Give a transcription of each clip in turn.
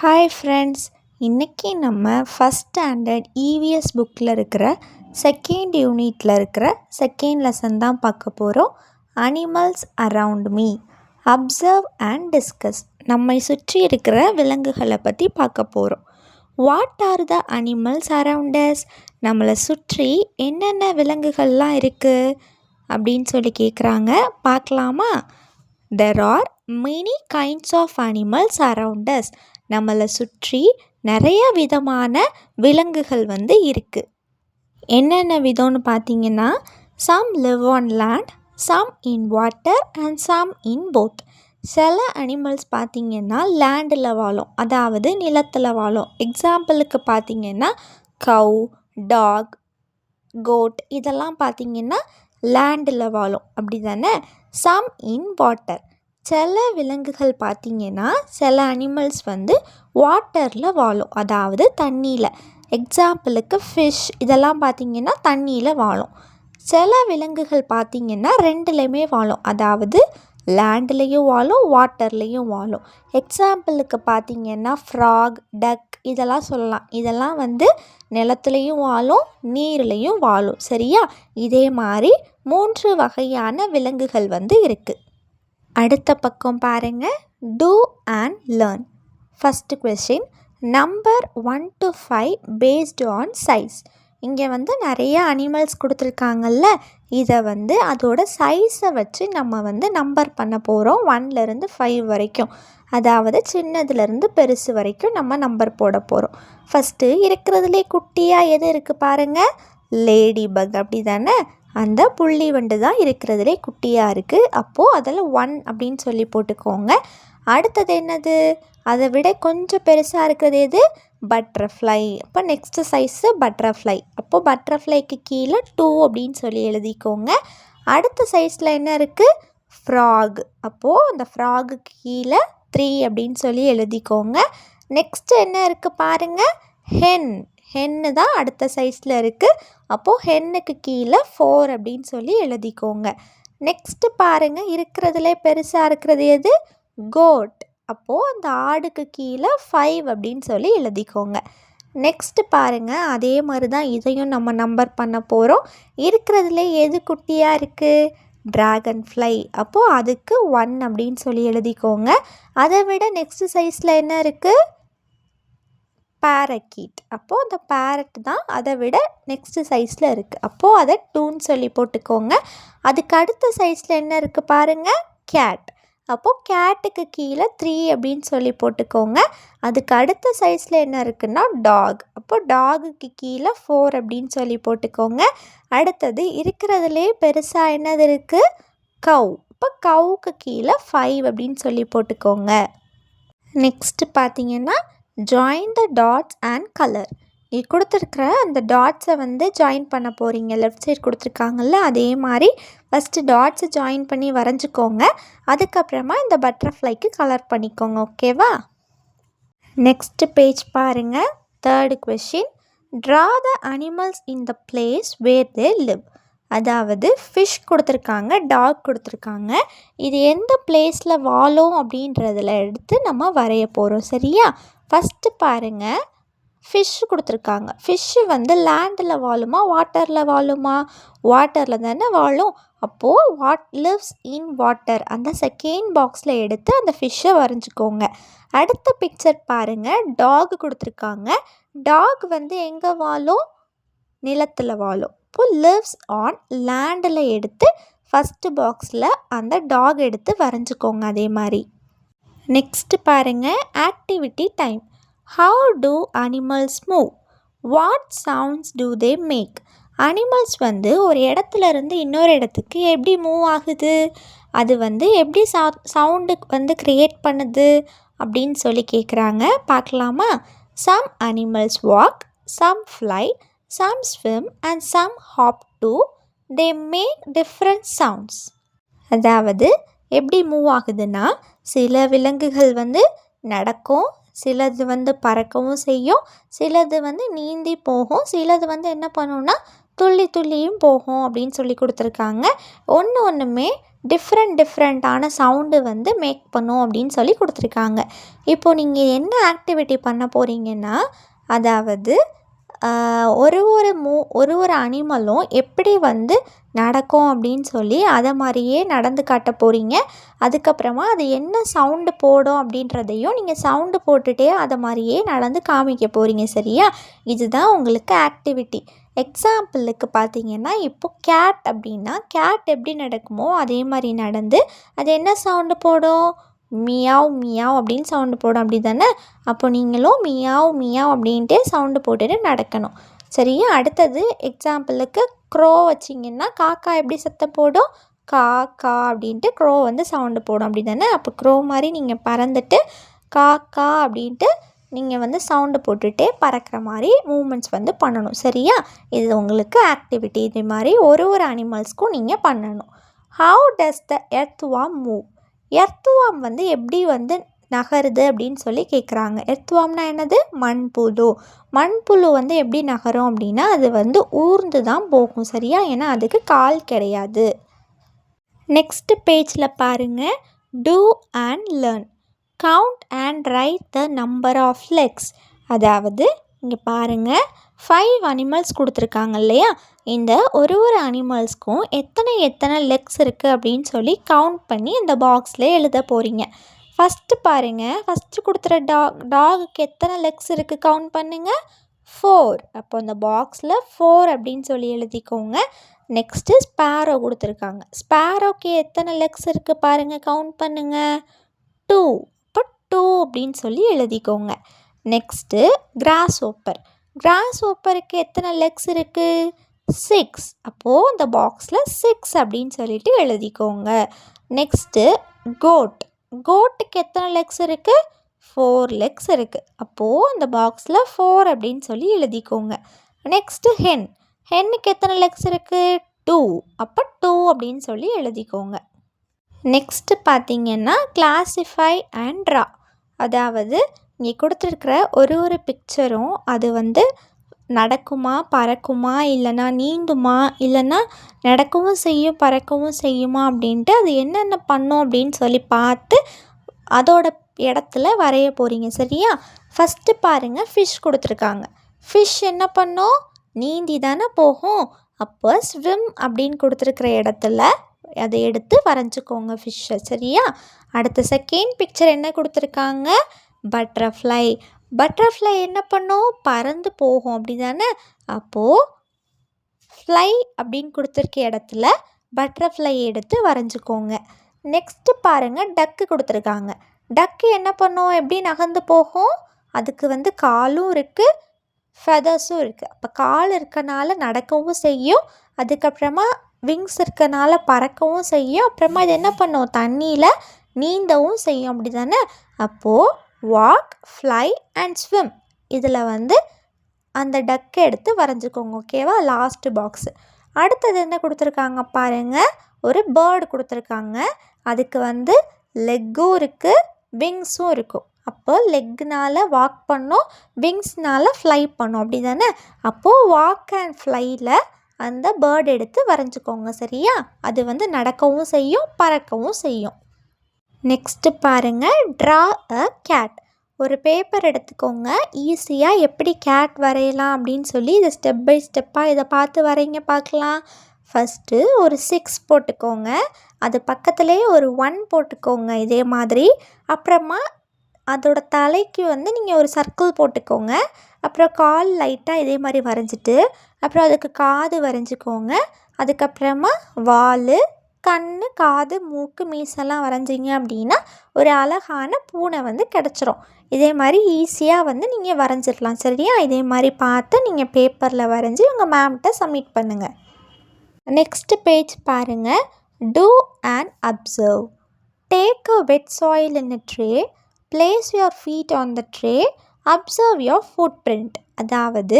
Hi friends, இன்றைக்கி நம்ம first standard EVS புக்கில் இருக்கிற செகண்ட் யூனிட்டில் இருக்கிற செகண்ட் லெசன் தான் பார்க்க போகிறோம். Animals around me, observe and discuss. நம்மை சுற்றி இருக்கிற விலங்குகளை பற்றி பார்க்க போகிறோம். What are the animals around us? நம்மளை சுற்றி என்னென்ன விலங்குகள்லாம் இருக்குது அப்படின்னு சொல்லி கேட்குறாங்க. பார்க்கலாமா? There are many kinds of animals around us. நம்மளை சுற்றி நிறைய விதமான விலங்குகள் இருக்குது. என்னென்ன விதம்னு பார்த்தீங்கன்னா, some live on land, some in water and some in both. சில அனிமல்ஸ் பார்த்திங்கன்னா லேண்டில் வாழும், அதாவது நிலத்தில் வாழும். எக்ஸாம்பிளுக்கு பார்த்திங்கன்னா கவ், டாக், கோட் இதெல்லாம் பார்த்திங்கன்னா லேண்டில் வாழும், அப்படி தானே? Some in water. சில விலங்குகள் பார்த்திங்கன்னா சில அனிமல்ஸ் வாட்டரில் வாழும், அதாவது தண்ணியில். எக்ஸாம்பிளுக்கு ஃபிஷ் இதெல்லாம் பார்த்திங்கன்னா தண்ணியில் வாழும். சில விலங்குகள் பார்த்திங்கன்னா ரெண்டுலேயுமே வாழும், அதாவது லேண்ட்லேயும் வாழும் வாட்டர்லேயும் வாழும். எக்ஸாம்பிளுக்கு பார்த்திங்கன்னா ஃப்ராக், டக் இதெல்லாம் சொல்லலாம். இதெல்லாம் நிலத்துலேயும் வாழும் நீர்லேயும் வாழும். சரியா? இதே மாதிரி 3 வகையான விலங்குகள் இருக்குது. அடுத்த பக்கம் பாருங்கள். Do and learn. First question, number 1 to 5 based on size. இங்கே நிறைய அனிமல்ஸ் கொடுத்துருக்காங்கல்ல, இதை அதோட சைஸை வச்சு நம்ம நம்பர் பண்ண போகிறோம். 1லேருந்து 5 வரைக்கும், அதாவது சின்னதுலேருந்து பெருசு வரைக்கும் நம்ம நம்பர் போட போகிறோம். ஃபஸ்ட்டு இருக்கிறதுலே குட்டியாக எது இருக்குது பாருங்கள், லேடி பக், அப்படி தானே? அந்த புள்ளி வண்டு தான் இருக்கிறதுலே குட்டியாக இருக்குது. அப்போது அதில் 1 அப்படின்னு சொல்லி போட்டுக்கோங்க. அடுத்தது என்னது? அதை விட கொஞ்சம் பெருசாக இருக்கிறது எது? பட்டர்ஃப்ளை. அப்போ நெக்ஸ்ட்டு சைஸு பட்டர்ஃப்ளை. அப்போது பட்டர்ஃப்ளைக்கு கீழே 2 அப்படின்னு சொல்லி எழுதிக்கோங்க. அடுத்த சைஸில் என்ன இருக்குது? ஃப்ராக். அப்போது அந்த ஃப்ராகுக்கு கீழே 3 அப்படின்னு சொல்லி எழுதிக்கோங்க. நெக்ஸ்ட்டு என்ன இருக்குது பாருங்கள், ஹென்னு தான் அடுத்த சைஸில் இருக்குது. அப்போது ஹென்னுக்கு கீழே 4 அப்படின்னு சொல்லி எழுதிக்கோங்க. நெக்ஸ்ட்டு பாருங்கள், இருக்கிறதுல பெருசாக இருக்கிறது எது? கோட். அப்போது அந்த ஆடுக்கு கீழே 5 அப்படின்னு சொல்லி எழுதிக்கோங்க. நெக்ஸ்ட்டு பாருங்கள், அதே மாதிரி தான் இதையும் நம்ம நம்பர் பண்ண போகிறோம். இருக்கிறதுல எது குட்டியாக இருக்குது? Dragon fly. அப்போது அதுக்கு 1 அப்படின்னு சொல்லி எழுதிக்கோங்க. அதை விட நெக்ஸ்ட்டு சைஸில் என்ன இருக்குது? பேரக்கீட். அப்போது அந்த பேரட் தான் அதை விட நெக்ஸ்ட்டு சைஸில் இருக்குது. அப்போது அதை 2ன்னு சொல்லி போட்டுக்கோங்க. அதுக்கு அடுத்த சைஸில் என்ன இருக்குது பாருங்கள், கேட். அப்போது கேட்டுக்கு கீழே 3 அப்படின்னு சொல்லி போட்டுக்கோங்க. அதுக்கு அடுத்த சைஸில் என்ன இருக்குன்னா டாக். அப்போது டாகுக்கு கீழே 4 அப்படின்னு சொல்லி போட்டுக்கோங்க. அடுத்தது இருக்கிறதுலே பெருசாக என்னது இருக்குது? கவ். இப்போ கவுக்கு கீழே 5 அப்படின்னு சொல்லி போட்டுக்கோங்க. நெக்ஸ்ட்டு பார்த்தீங்கன்னா join the dots and colour. இது கொடுத்துருக்குற அந்த டாட்ஸை ஜாயின் பண்ண போகிறீங்க. லெஃப்ட் சைடு கொடுத்துருக்காங்கல்ல, அதே மாதிரி ஃபஸ்ட்டு டாட்ஸை ஜாயின் பண்ணி வரைஞ்சிக்கோங்க. அதுக்கப்புறமா இந்த பட்டர்ஃப்ளைக்கு கலர் பண்ணிக்கோங்க. ஓகேவா? நெக்ஸ்ட்டு பேஜ் பாருங்கள். 3rd question, draw the animals in the place where they live. அதாவது ஃபிஷ் கொடுத்துருக்காங்க, டாக் கொடுத்துருக்காங்க. இது எந்த பிளேஸில் வாழும் அப்படின்றதில் எடுத்து நம்ம வரைய போகிறோம். சரியா? ஃபஸ்ட்டு பாருங்கள், ஃபிஷ்ஷு கொடுத்துருக்காங்க. ஃபிஷ்ஷு லேண்டில் வாழுமா வாட்டரில் வாழுமா? வாட்டரில் தானே வாழும். அப்போது வாட் லிவ்ஸ் இன் வாட்டர், அந்த செகண்ட் பாக்ஸில் எடுத்து அந்த ஃபிஷ்ஷை வரைஞ்சிக்கோங்க. அடுத்த பிக்சர் பாருங்கள், டாக் கொடுத்துருக்காங்க. டாக் எங்கே வாழும்? நிலத்தில் வாழும். இப்போது லிவ்ஸ் ஆன் லேண்டில் எடுத்து ஃபஸ்ட்டு பாக்ஸில் அந்த டாக் எடுத்து வரைஞ்சிக்கோங்க. அதே மாதிரி நெக்ஸ்ட்டு பாருங்கள், activity time. How do animals move? What sounds do they make? Animals ஒரு இடத்துல இருந்து இன்னொரு இடத்துக்கு எப்படி மூவ் ஆகுது? அது எப்படி சவுண்டு க்ரியேட் பண்ணுது அப்படின்னு சொல்லி கேட்குறாங்க. பார்க்கலாமா? Some animals walk, some fly, some swim and some hop too. They make different sounds. அதாவது எப்படி மூவ் ஆகுதுன்னா, சில விலங்குகள் நடக்கும், சிலது பறக்கவும் செய்யும், சிலது நீந்தி போகும், சிலது என்ன பண்ணுன்னா துள்ளி துள்ளியும் போகும் அப்படின்னு சொல்லி கொடுத்துருக்காங்க. ஒன்றுமே டிஃப்ரெண்ட்டான சவுண்டு வந்து மேக் பண்ணும் அப்படின்னு சொல்லி கொடுத்துருக்காங்க. இப்போது நீங்கள் என்ன ஆக்டிவிட்டி பண்ண போகிறீங்கன்னா, அதாவது ஒரு ஒரு அனிமலும் எப்படி வந்து நடக்கும் அப்படின்னு சொல்லி அதை மாதிரியே நடந்து காட்ட போகிறீங்க. அதுக்கப்புறமா அது என்ன சவுண்டு போடும் அப்படின்றதையும் நீங்கள் சவுண்டு போட்டுகிட்டே அதை மாதிரியே நடந்து காமிக்க போகிறீங்க. சரியா? இதுதான் உங்களுக்கு ஆக்டிவிட்டி. எக்ஸாம்பிளுக்கு பார்த்தீங்கன்னா, இப்போது கேட் அப்படின்னா கேட் எப்படி நடக்குமோ அதே மாதிரி நடந்து அது என்ன சவுண்டு போடும்? மியாவ் மியாவ் அப்படின்னு சவுண்டு போடும். அப்படி தானே? அப்போ நீங்களும் மியாவ் மியாவ் அப்படின்ட்டு சவுண்டு போட்டுட்டு நடக்கணும். சரியா? அடுத்தது எக்ஸாம்பிளுக்கு க்ரோ வச்சிங்கன்னா காக்கா எப்படி சத்தம் போடும்? கா கா அப்படின்ட்டு க்ரோ வந்து சவுண்டு போடும். அப்படி தானே? அப்போ க்ரோ மாதிரி நீங்கள் பறந்துட்டு காக்கா அப்படின்ட்டு நீங்கள் வந்து சவுண்டு போட்டுகிட்டே பறக்கிற மாதிரி மூமெண்ட்ஸ் வந்து பண்ணணும். சரியா? இது உங்களுக்கு ஆக்டிவிட்டி. இது மாதிரி ஒரு அனிமல்ஸ்க்கும் நீங்கள் பண்ணணும். How does the earthworm move? Earthworm வந்து எப்படி வந்து நகருது அப்படின்னு சொல்லி கேட்குறாங்க. எர்த்வார்ம்னா என்னது? மண்புழு. மண்புழு வந்து எப்படி நகரும் அப்படின்னா அது வந்து ஊர்ந்து தான் போகும். சரியா? ஏன்னா அதுக்கு கால் கிடையாது. நெக்ஸ்ட் பேஜில் பாருங்கள். Do and learn. Count and write the number of legs. அதாவது இங்கே பாருங்கள், 5 அனிமல்ஸ் கொடுத்துருக்காங்க இல்லையா? இந்த ஒரு அனிமல்ஸ்க்கும் எத்தனை லெக்ஸ் இருக்குது அப்படின்னு சொல்லி கவுண்ட் பண்ணி இந்த பாக்ஸில் எழுத போகிறீங்க. ஃபஸ்ட்டு பாருங்கள், ஃபஸ்ட்டு கொடுத்துற டாகுக்கு எத்தனை லெக்ஸ் இருக்குது கவுண்ட் பண்ணுங்கள். 4. அப்போ இந்த பாக்ஸில் 4 அப்படின்னு சொல்லி எழுதிக்கோங்க. நெக்ஸ்ட்டு ஸ்பேரோ கொடுத்துருக்காங்க. ஸ்பேரோக்கு எத்தனை லெக்ஸ் இருக்குது பாருங்கள், கவுண்ட் பண்ணுங்கள். 2. அப்போ 2 அப்படின்னு சொல்லி எழுதிக்கோங்க. நெக்ஸ்ட்டு கிராஸ் ஓப்பருக்கு எத்தனை லெக்ஸ் இருக்குது? 6. அப்போது இந்த பாக்ஸில் 6 அப்படின்னு சொல்லிட்டு எழுதிக்கோங்க. நெக்ஸ்ட்டு கோட்டுக்கு எத்தனை லெக்ஸ் இருக்குது? 4 லெக்ஸ் இருக்குது. அப்போது இந்த பாக்ஸில் 4 அப்படின்னு சொல்லி எழுதிக்கோங்க. நெக்ஸ்ட்டு ஹென்னுக்கு எத்தனை லெக்ஸ் இருக்குது? 2. அப்போ 2 அப்படின்னு சொல்லி எழுதிக்கோங்க. நெக்ஸ்ட்டு பார்த்திங்கன்னா கிளாஸிஃபை அண்ட் ட்ரா. அதாவது இங்கே கொடுத்துருக்குற ஒரு பிக்சரும் அது வந்து நடக்குமா, பறக்குமா, இல்லைனா நீந்துமா, இல்லைன்னா நடக்கவும் செய்யும் பறக்கவும் செய்யுமா அப்படின்ட்டு அது என்னென்ன பண்ணும் அப்படின்னு சொல்லி பார்த்து அதோட இடத்துல வரைய போகிறீங்க. சரியா? ஃபஸ்ட்டு பாருங்கள், ஃபிஷ் கொடுத்துருக்காங்க. ஃபிஷ் என்ன பண்ணும்? நீந்தி தானே போகும். அப்போ ஸ்விம் அப்படின்னு கொடுத்துருக்குற இடத்துல அதை எடுத்து வரைஞ்சிக்கோங்க ஃபிஷ்ஷை. சரியா? அடுத்த செகண்ட் பிக்சர் என்ன கொடுத்துருக்காங்க? பட்டர்ஃப்ளை என்ன பண்ணும்? பறந்து போகும். அப்படி தானே? அப்போது ஃப்ளை அப்படின்னு கொடுத்துருக்க இடத்துல பட்டர்ஃப்ளை எடுத்து வரைஞ்சிக்கோங்க. நெக்ஸ்ட்டு பாருங்கள், டக்கு கொடுத்துருக்காங்க. டக்கு என்ன பண்ணும்? எப்படி நகர்ந்து போகும்? அதுக்கு வந்து காலும் இருக்குது, ஃபெதர்ஸும் இருக்குது. அப்போ கால் இருக்கனால நடக்கவும் செய்யும், அதுக்கப்புறமா விங்ஸ் இருக்கனால பறக்கவும் செய்யும், அப்புறமா இது என்ன பண்ணும்? தண்ணியில் நீந்தவும் செய்யும். அப்படி தானே? அப்போது வாக், ஃப்ளை அண்ட் ஸ்விம் இதில் வந்து அந்த டக்கை எடுத்து வரைஞ்சிக்கோங்க. ஓகேவா? Last box. அடுத்தது என்ன கொடுத்துருக்காங்க பாருங்கள், ஒரு பேர்டு கொடுத்துருக்காங்க. அதுக்கு வந்து லெக்கும் இருக்குது, விங்ஸும் இருக்கும். அப்போ லெக்னால் வாக் பண்ணும், விங்ஸ்னால் ஃப்ளை பண்ணும். அப்படி தானே? அப்போது வாக் அண்ட் ஃப்ளையில் அந்த பேர்டு எடுத்து வரைஞ்சிக்கோங்க. சரியா? அது வந்து நடக்கவும் செய்யும், பறக்கவும் செய்யும். நெக்ஸ்ட்டு பாருங்கள், ட்ரா அ கேட். ஒரு பேப்பர் எடுத்துக்கோங்க. ஈஸியாக எப்படி கேட் வரையலாம் அப்படின்னு சொல்லி இதை ஸ்டெப் பை ஸ்டெப்பாக இதை பார்த்து வரைங்க பார்க்கலாம். ஃபஸ்ட்டு ஒரு 6 போட்டுக்கோங்க. அது பக்கத்துலேயே ஒரு 1 போட்டுக்கோங்க இதே மாதிரி. அப்புறமா அதோட தலைக்கு வந்து நீங்கள் ஒரு சர்க்கிள் போட்டுக்கோங்க. அப்புறம் கால் லைட்டாக இதே மாதிரி வரைஞ்சிட்டு, அப்புறம் அதுக்கு காது வரைஞ்சிக்கோங்க. அதுக்கப்புறமா வால், கண், காது, மூக்கு, மீசெல்லாம் வரைஞ்சிங்க அப்படின்னா ஒரு அழகான பூனை வந்து கிடச்சிரும். இதே மாதிரி ஈஸியாக வந்து நீங்கள் வரைஞ்சிடலாம். சரியா? இதே மாதிரி பார்த்து நீங்கள் பேப்பரில் வரைஞ்சி உங்கள் மேம்கிட்ட சப்மிட் பண்ணுங்கள். நெக்ஸ்ட் பேஜ் பாருங்கள். Do and observe. Take a wet soil in a tray. Place your feet on the tray. Observe your foot print. அதாவது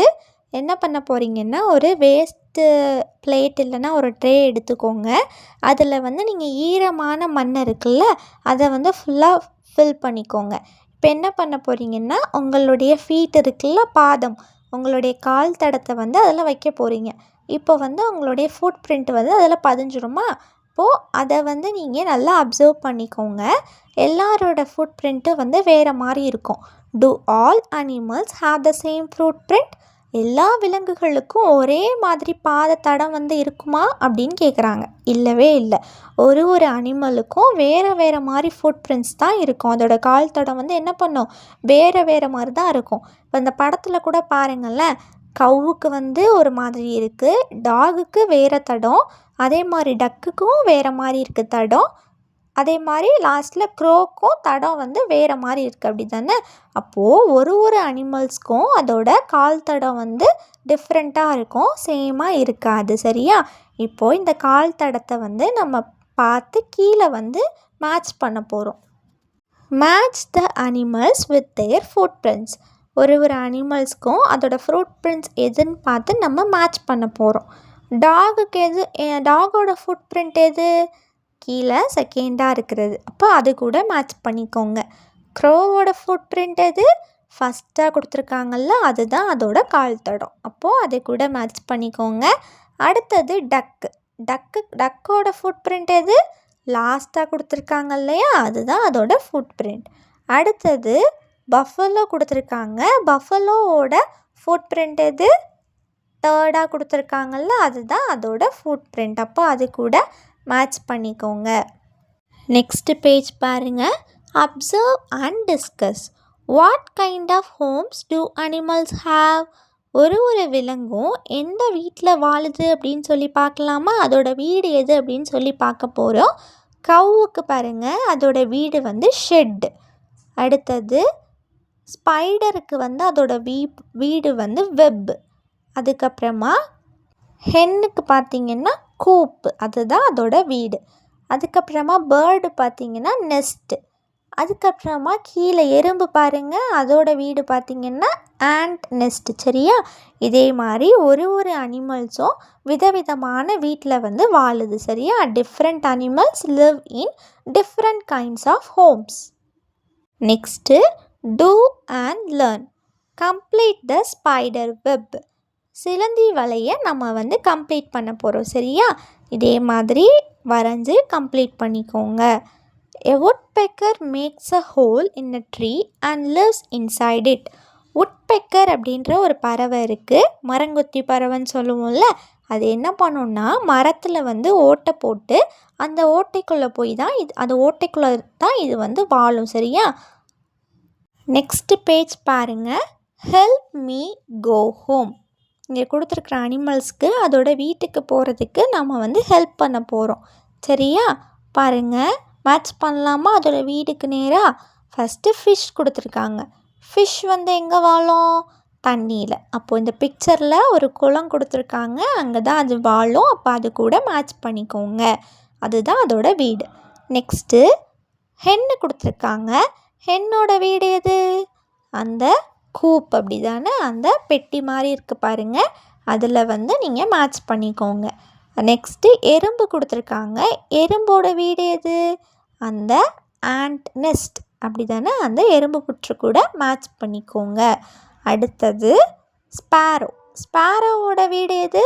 என்ன பண்ண போகிறீங்கன்னா, ஒரு வேஸ்ட்டு பிளேட் இல்லைன்னா ஒரு ட்ரே எடுத்துக்கோங்க. அதில் வந்து நீங்கள் ஈரமான மண் இருக்குல்ல, அதை வந்து ஃபுல்லாக ஃபில் பண்ணிக்கோங்க. இப்போ என்ன பண்ண போகிறீங்கன்னா, உங்களுடைய ஃபீட் இருக்குல்ல, பாதம், உங்களுடைய கால் தடத்தை வந்து அதில் வைக்க போகிறீங்க. இப்போ வந்து உங்களுடைய ஃபுட் பிரிண்ட் வந்து அதில் பதிஞ்சிருமா? அப்போது அதை வந்து நீங்கள் நல்லா அப்சர்வ் பண்ணிக்கோங்க. எல்லாரோட ஃபுட் பிரிண்ட்டும் வந்து வேறு மாதிரி இருக்கும். To all animals have the same food print? எல்லா விலங்குகளுக்கும் ஒரே மாதிரி பாத தடம் வந்து இருக்குமா அப்படின்னு கேட்குறாங்க. இல்லவே இல்லை. ஒரு ஒரு அனிமலுக்கும் வேறு வேறு மாதிரி ஃபுட் பிரிண்ட்ஸ் தான் இருக்கும். அதோட கால் தடம் வந்து என்ன பண்ணும், வேறு வேறு மாதிரி தான் இருக்கும். இப்போ இந்த படத்தில் கூட பாருங்களேன், கவுக்கு வந்து ஒரு மாதிரி இருக்குது, டாகுக்கு வேறு தடம், அதே மாதிரி டக்குக்கும் வேறு மாதிரி இருக்குது தடம், அதே மாதிரி லாஸ்ட்டில் க்ரோக்கும் தடம் வந்து வேறு மாதிரி இருக்குது. அப்படி தானே? அப்போது ஒரு ஒரு அனிமல்ஸ்க்கும் அதோட கால் தடம் வந்து டிஃப்ரெண்ட்டாக இருக்கும், சேமாக இருக்காது. சரியா? இப்போது இந்த கால் தடத்தை வந்து நம்ம பார்த்து கீழே வந்து மேட்ச் பண்ண போகிறோம். Match the animals with their food prints. ஒரு ஒரு அனிமல்ஸ்க்கும் அதோட ஃப்ரூட் பிரிண்ட்ஸ் எதுன்னு பார்த்து நம்ம மேட்ச் பண்ண போகிறோம். டாகுக்கு எது, டாகோட ஃபுட் பிரிண்ட் எது? கீழே செகண்டாக இருக்கிறது. அப்போ அது கூட மேட்ச் பண்ணிக்கோங்க. க்ரோவோட ஃபுட் பிரிண்ட் எது? ஃபஸ்ட்டாக கொடுத்துருக்காங்கல்ல, அதுதான் அதோட கால் தடம். அப்போது அதை கூட மேட்ச் பண்ணிக்கோங்க. அடுத்தது டக்கோட ஃபுட் பிரிண்ட் எது? லாஸ்ட்டாக கொடுத்துருக்காங்க இல்லையா, அதுதான் அதோட ஃபுட் பிரிண்ட். அடுத்தது பஃபலோ கொடுத்துருக்காங்க. பஃபலோவோட ஃபுட் பிரிண்ட் எது? தேர்டாக கொடுத்துருக்காங்கல்ல, அதுதான் அதோட ஃபுட் பிரிண்ட். அப்போ அது கூட மேட்ச் பண்ணிக்கோங்க. நெக்ஸ்ட் பேஜ் பாருங்கள். Observe and discuss. What kind of homes do animals have? ஒரு ஒரு விலங்கும் எந்த வீட்டில் வாழுது அப்படின்னு சொல்லி பார்க்கலாமா? அதோட வீடு எது அப்படின்னு சொல்லி பார்க்க போகிறோம். கவுவுக்கு பாருங்கள், அதோட வீடு வந்து ஷெட். அடுத்தது ஸ்பைடருக்கு வந்து அதோட வீடு வந்து வெப். அதுக்கப்புறமா ஹென்னுக்கு பார்த்திங்கன்னா கூப்பு, அதுதான் அதோட வீடு. அதுக்கப்புறமா பேர்டு பார்த்திங்கன்னா நெஸ்ட்டு. அதுக்கப்புறமா கீழே எறும்பு பாருங்கள், அதோட வீடு பார்த்திங்கன்னா ஆண்ட் நெஸ்ட்டு. சரியா? இதே மாதிரி ஒரு ஒரு அனிமல்ஸும் விதவிதமான வீட்டில் வந்து வாழுது. சரியா? Different animals live in different kinds of homes. Next do and learn. Complete the spider web. சிலந்தி வலையை நம்ம வந்து கம்ப்ளீட் பண்ண போகிறோம். சரியா? இதே மாதிரி வரைஞ்சி கம்ப்ளீட் பண்ணிக்கோங்க. A woodpecker makes a hole in a tree and lives inside it. woodpecker அப்படின்ற ஒரு பறவை இருக்குது, மரங்கொத்தி பறவைன்னு சொல்லுவோம்ல. அது என்ன பண்ணுன்னா, மரத்தில் வந்து ஓட்டை போட்டு அந்த ஓட்டைக்குள்ளே போய் தான் அந்த ஓட்டைக்குள்ளே தான் இது வந்து வாழும். சரியா? நெக்ஸ்ட் பேஜ் பாருங்கள். Help me go home. இங்கே கொடுத்துருக்குற அனிமல்ஸ்க்கு அதோட வீட்டுக்கு போகிறதுக்கு நம்ம வந்து ஹெல்ப் பண்ண போகிறோம். சரியா? பாருங்கள், மேட்ச் பண்ணலாமா அதோட வீடுக்கு நேராக? ஃபஸ்ட்டு ஃபிஷ் கொடுத்துருக்காங்க. ஃபிஷ் வந்து எங்கே வாழும்? தண்ணியில். அப்போது இந்த பிக்சரில் ஒரு குளம் கொடுத்துருக்காங்க, அங்கே தான் அது வாழும். அப்போ அது கூட மேட்ச் பண்ணிக்கோங்க, அதுதான் அதோட வீடு. நெக்ஸ்ட்டு ஹென்னு கொடுத்துருக்காங்க. ஹென்னோட வீடு எது? அந்த கூப், அப்படி தானே? அந்த பெட்டி மாதிரி இருக்குது பாருங்கள், அதில் வந்து நீங்கள் மேட்ச் பண்ணிக்கோங்க. நெக்ஸ்ட்டு எறும்பு கொடுத்துருக்காங்க. எறும்போட வீடு எது? அந்த ஆண்ட் நெஸ்ட், அப்படி தானே? அந்த எறும்பு புற்று கூட மேட்ச் பண்ணிக்கோங்க. அடுத்தது ஸ்பேரோ. ஸ்பேரோவோட வீடு எது?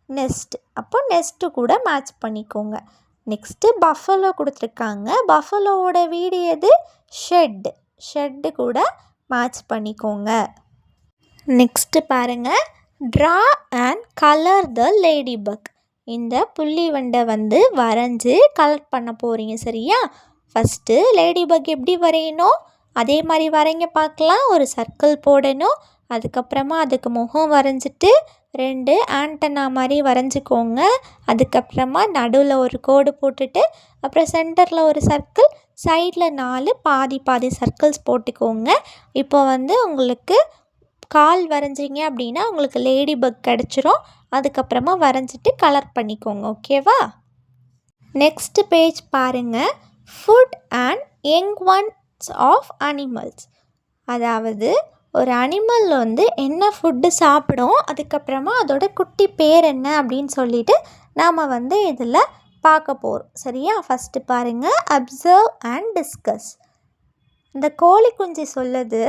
நெஸ்ட். அப்போ நெஸ்ட்டு கூட மேட்ச் பண்ணிக்கோங்க. நெக்ஸ்ட்டு பஃபலோ கொடுத்துருக்காங்க. பஃபலோவோட வீடு எது? ஷெட்டு. ஷெட்டு கூட மேட்ச் பண்ணிக்கோங்க. நெக்ஸ்ட்டு பாருங்கள். Draw and colour the lady buck. இந்த புள்ளி வண்டை வந்து வரைஞ்சி கலர் பண்ண போகிறீங்க. சரியா? ஃபஸ்ட்டு லேடி பக் எப்படி வரையணும் அதே மாதிரி வரைங்க பார்க்கலாம். ஒரு சர்க்கிள் போடணும். அதுக்கப்புறமா அதுக்கு முகம் வரைஞ்சிட்டு 2 ஆண்டனா மாதிரி வரைஞ்சிக்கோங்க. அதுக்கப்புறமா நடுவில் ஒரு கோடு போட்டுட்டு அப்புறம் சென்டரில் ஒரு சர்க்கிள், சைடில் 4 பாதி பாதி சர்க்கிள்ஸ் போட்டுக்கோங்க. இப்போ வந்து உங்களுக்கு கால் வரைஞ்சிங்க அப்படின்னா உங்களுக்கு லேடி பக் கிடச்சிரும். அதுக்கப்புறமா வரைஞ்சிட்டு கலர் பண்ணிக்கோங்க. ஓகேவா? நெக்ஸ்ட் பேஜ் பாருங்கள். Food and young ones of animals. அதாவது ஒரு அனிமல் வந்து என்ன ஃபுட்டு சாப்பிடும், அதுக்கப்புறமா அதோட குட்டி பேர் என்ன அப்படின்னு சொல்லிட்டு நாம் வந்து இதில் பார்க்க போகிறோம். சரியா? ஃபஸ்ட்டு பாருங்கள். Observe and discuss. இந்த கோழி குஞ்சு சொல்லுது,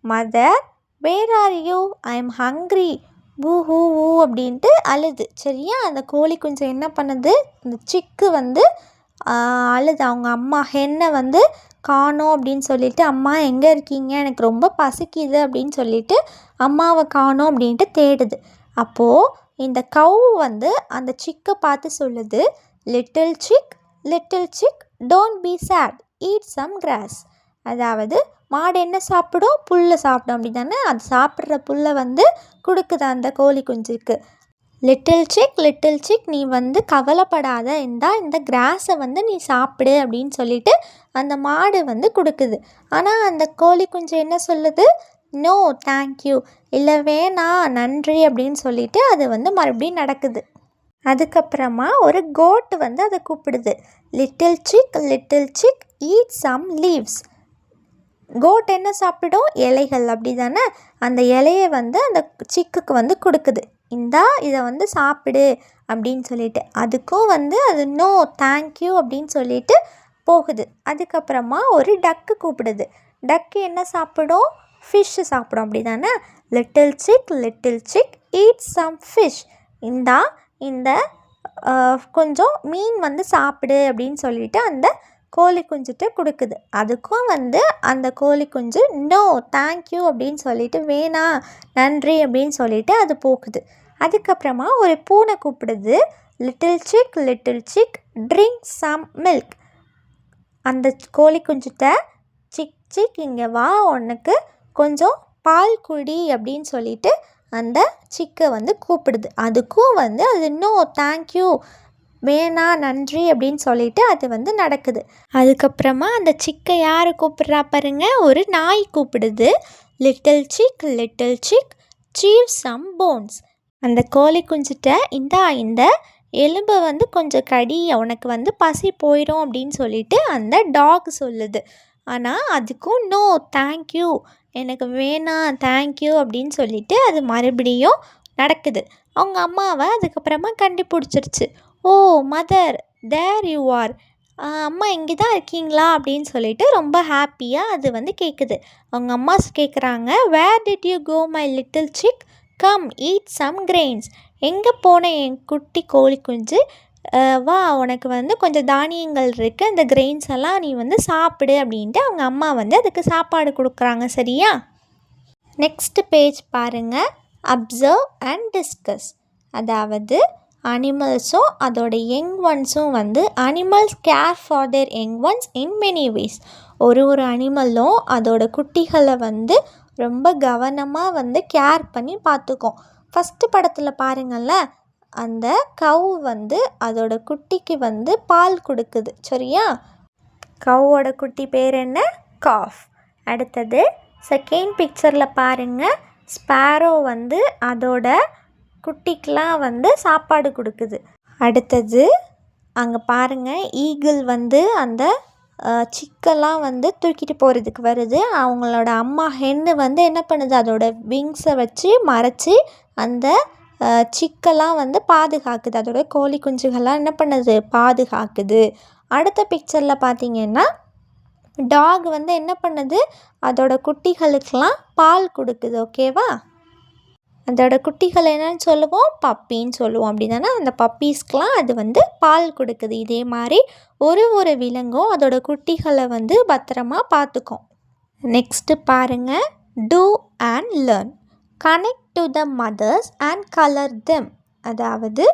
mother where are you? I am hungry. ஊ ஊ அப்படின்ட்டு அழுது. சரியா? அந்த கோழி குஞ்சு என்ன பண்ணுது, இந்த சிக்கு வந்து அழுது. அவங்க அம்மா ஹென்னை வந்து காணோம் அப்படின்னு சொல்லிட்டு, அம்மா எங்கே இருக்கீங்க, எனக்கு ரொம்ப பசிக்குது அப்படின்னு சொல்லிட்டு அம்மாவை காணோம் அப்படின்ட்டு தேடுது. அப்போது இந்த கவ் வந்து அந்த சிக்கை பார்த்து சொல்லுது, little chick don't be sad, eat some grass. அதாவது மாடு என்ன சாப்பிடும், புல்லை சாப்பிடும் அப்படி தானே. அது சாப்பிட்ற புல்லை வந்து கொடுக்குது அந்த கோழி குஞ்சுக்கு. லிட்டில் சிக் நீ வந்து கவலைப்படாத, இந்த கிராஸை வந்து நீ சாப்பிடு அப்படின்னு சொல்லிட்டு அந்த மாடு வந்து கொடுக்குது. ஆனால் அந்த கோழி குஞ்சு என்ன சொல்லுது, நோ தேங்க்யூ, இல்லை வேணாம் நன்றி அப்படின்னு சொல்லிட்டு அது வந்து மறுபடியும் நடக்குது. அதுக்கப்புறமா ஒரு கோட் வந்து அதை கூப்பிடுது, little chick eat some leaves. Goat என்ன சாப்பிடும், இலைகள் அப்படி தானே. அந்த இலையை வந்து அந்த சிக்குக்கு வந்து கொடுக்குது, இதை வந்து சாப்பிடு அப்படின்னு சொல்லிட்டு. அதுக்கும் வந்து அது நோ தேங்க்யூ அப்படின்னு சொல்லிட்டு போகுது. அதுக்கப்புறமா ஒரு டக்கு கூப்பிடுது. டக்கு என்ன சாப்பிடும், ஃபிஷ்ஷு சாப்பிடும் அப்படி தானே. Little chick eat some fish. இந்த கொஞ்சம் மீன் வந்து சாப்பிடு அப்படின்னு சொல்லிட்டு அந்த கோழி குஞ்சுட்டு கொடுக்குது. அதுக்கும் வந்து அந்த கோழி குஞ்சு நோ தேங்க்யூ அப்படின்னு சொல்லிட்டு, வேணாம் நன்றி அப்படின்னு சொல்லிட்டு அது போகுது. அதுக்கப்புறமா ஒரு பூனை கூப்பிடுது, little chick drink some milk. அந்த கோழி குஞ்சுட்ட சிக் இங்கே வா, உனக்கு கொஞ்சம் பால் குடி அப்படின்னு சொல்லிட்டு அந்த சிக்கை வந்து கூப்பிடுது. அதுக்கும் வந்து அது நோ தேங்க்யூ, வேணாம் நன்றி அப்படின்னு சொல்லிட்டு அது வந்து நடக்குது. அதுக்கப்புறமா அந்த சிக்கை யார் கூப்பிட்றா பாருங்க, ஒரு நாய் கூப்பிடுது, little chick chew some bones. அந்த கோழி குஞ்சுட்ட இந்த எலும்பை வந்து கொஞ்சம் கடி, உனக்கு வந்து பசி போயிடும் அப்படின்னு சொல்லிட்டு அந்த டாக் சொல்லுது. ஆனால் அதுக்கும் நோ தேங்க்யூ, எனக்கு வேணாம் தேங்க்யூ அப்படின்னு சொல்லிட்டு அது மறுபடியும் நடக்குது. அவங்க அம்மாவை அதுக்கப்புறமா கண்டுபிடிச்சிருச்சு. ஓ மதர், தேர் யூ ஆர், அம்மா இங்கே தான் இருக்கீங்களா அப்படின்னு சொல்லிட்டு ரொம்ப ஹாப்பியாக அது வந்து கேட்குது. அவங்க அம்மா கேட்குறாங்க, where did you go my little chick, come eat some grains. எங்கே போன என் குட்டி கோழி குஞ்சு, வா உனக்கு வந்து கொஞ்சம் தானியங்கள் இருக்குது, அந்த கிரெயின்ஸ் எல்லாம் நீ வந்து சாப்பிடு அப்படின்ட்டு அவங்க அம்மா வந்து அதுக்கு சாப்பாடு கொடுக்குறாங்க. சரியா? நெக்ஸ்ட் பேஜ் பாருங்கள், அப்சர்வ் அண்ட் டிஸ்கஸ். அதாவது அனிமல்ஸும் அதோட யங் ஒன்ஸும் வந்து animals care for their young ones in many ways. ஒரு அனிமலும் அதோட குட்டிகளை வந்து ரொம்ப கவனமாக வந்து கேர் பண்ணி பார்த்துக்கும். ஃபஸ்ட்டு படத்தில் பாருங்களேன், அந்த கவ் வந்து அதோட குட்டிக்கு வந்து பால் கொடுக்குது. சரியா? கவ்வோட குட்டி பேர் என்ன, காஃப். அடுத்தது செகண்ட் பிக்சரில் பாருங்கள், ஸ்பேரோ வந்து அதோட குட்டிக்கெலாம் வந்து சாப்பாடு கொடுக்குது. அடுத்தது அங்கே பாருங்கள், ஈகிள் வந்து அந்த சிக்கெல்லாம் வந்து தூக்கிட்டு போகிறதுக்கு வருது. அவங்களோட அம்மா ஹென்னு வந்து என்ன பண்ணுது, அதோட விங்ஸை வச்சு மறைச்சி அந்த சிக்கெல்லாம் வந்து பாதுகாக்குது. அதோட கோழி குஞ்சுகள்லாம் என்ன பண்ணுது, பாதுகாக்குது. அடுத்த பிக்சரில் பார்த்திங்கன்னா டாக் வந்து என்ன பண்ணுது, அதோட குட்டிகளுக்கெல்லாம் பால் கொடுக்குது. ஓகேவா? அதோட குட்டிகள் என்னன்னு சொல்லுவோம், பப்பின்னு சொல்லுவோம் அப்படி தானே. அந்த பப்பீஸ்க்கெலாம் அது வந்து பால் கொடுக்குது. இதே மாதிரி ஒரு விலங்கும் அதோட குட்டிகளை வந்து பத்திரமா பார்த்துக்கும். நெக்ஸ்ட்டு பாருங்கள், do and learn, connect to the mothers and colour them. அதாவது